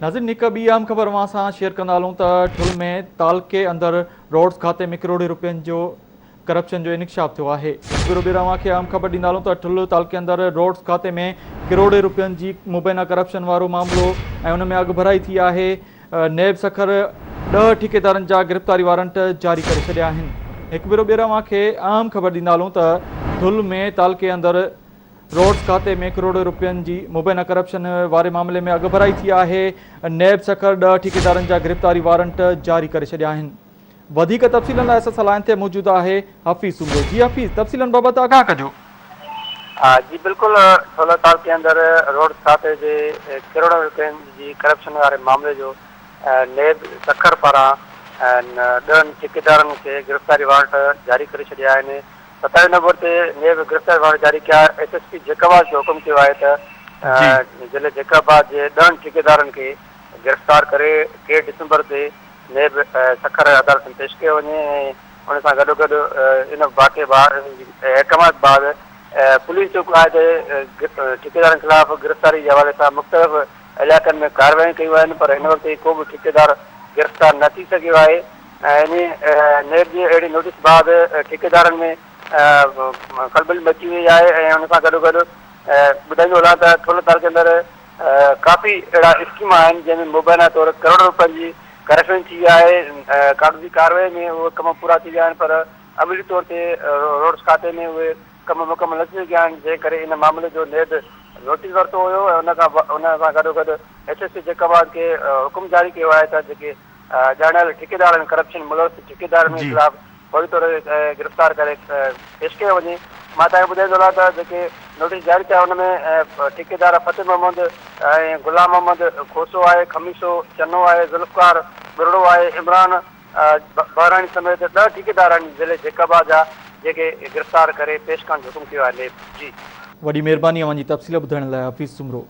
नाज़रीन, हिक ॿी आम ख़बर अवां सां शेयर कंदा हलूं त ठुल में तालके अंदरि रोड्स खाते में करोड़े रुपयनि जो करप्शन जो इंकशाफ थियो आहे। अवां खे आम ख़बर ॾींदा हलूं त ठुल तालके अंदरि रोड्स खाते में करोड़े रुपयनि जी मुबैना करप्शन वारो मामिलो ऐं उन में अघु भराई थी आहे। नेब सखर 10 ठेकेदारनि जा गिरफ़्तारी वारंट जारी करे छॾिया आहिनि। हिकु भेरो ॿीहर अवां खे आम ख़बर ॾींदा हलूं त ठुल में तालके अंदरि रोड्स खाते में करोड़े रुपयनि जी मुबैना करप्शन वारे मामले में अघु भराई थी आहे। नेब सखर 10 ठेकेदारनि जा गिरफ़्तारी वारंट जारी करे छॾिया आहिनि। वधीक तफ़सीलनि लाइ असां सां लाइन ते मौजूदु आहे हफ़ीज़ सुंदो। जी हफ़ीज़, तफ़सीलनि बाबति आगाह कजो। जी बिल्कुल, 16 साल के अंदर रोड खाते जे करोड़ों रुपयनि जी करप्शन वारे मामले जो नेब सखर पारां 10 ठेकेदारनि खे गिरफ़्तारी वारंट जारी करे छॾिया आहिनि। 27 नंबर ते नेब गिरफ़्तारी वारंट जारी कया। SSP जैकबाद जो हुकुम कियो आहे त ज़िले जैकबाद जे 10 ठेकेदारनि खे गिरफ़्तार करे 2 दिसंबर ते नेब सखर अदालत में पेश कयो वञे ऐं उन सां गॾोगॾु इन वाक़े अहकामात बाद पुलिस जो आहे त ठेकेदारनि ख़िलाफ़ गिरफ़्तारी जे हवाले सां मुख़्तलिफ़ इलाइक़नि में कार्रवाई कयूं आहिनि, पर हिन वक़्तु को बि ठेकेदार गिरफ़्तार न थी सघियो आहे। ऐं इन नेब जी अहिड़ी नोटिस बाद ठेकेदारनि में खलबली मची वई आहे ऐं हुन सां गॾोगॾु ॿुधाईंदो हलां त ठुल ताल के अंदरि काफ़ी अहिड़ा स्कीम आहिनि जंहिंमें मुबैना तौरु करोड़ रुपयनि जी करप्शन थी आहे। कागज़ी कार्रवाई में उहे कम पूरा थी विया आहिनि, पर अमली तौर ते रोड्स खाते में उहे कम मुकमल न थी सघिया आहिनि, जंहिं करे इन मामले जो नेब नोटिस वरितो हुयो ऐं उन सां गॾोगॾु SSP जैकबाद खे हुकुम जारी कयो आहे त जेके ॼाणियल ठेकेदारनि करप्शन मुलविस ठेकेदारनि जे ख़िलाफ़ फौरी तौर ते गिरफ़्तार करे पेश कयो वञे। मां तव्हांखे ॿुधाईंदो आहियां त जेके नोटिस जारी थिया हुन में ठेकेदार फतेह मोहम्मद ऐं गुलाम मोहम्मद खोसो आहे, खमीसो चनो आहे, ज़ुल्फ़कार बुरड़ो आहे, इमरान बहरानी समेत 10 ठेकेदार आहिनि ज़िले जैकबाद जा जेके गिरफ़्तार करे पेश करण जो हुकुम कयो आहे नेब। जी वॾी महिरबानी अव्हांजी तफ़सील ॿुधाइण लाइ हफ़ीज़ सुमरो।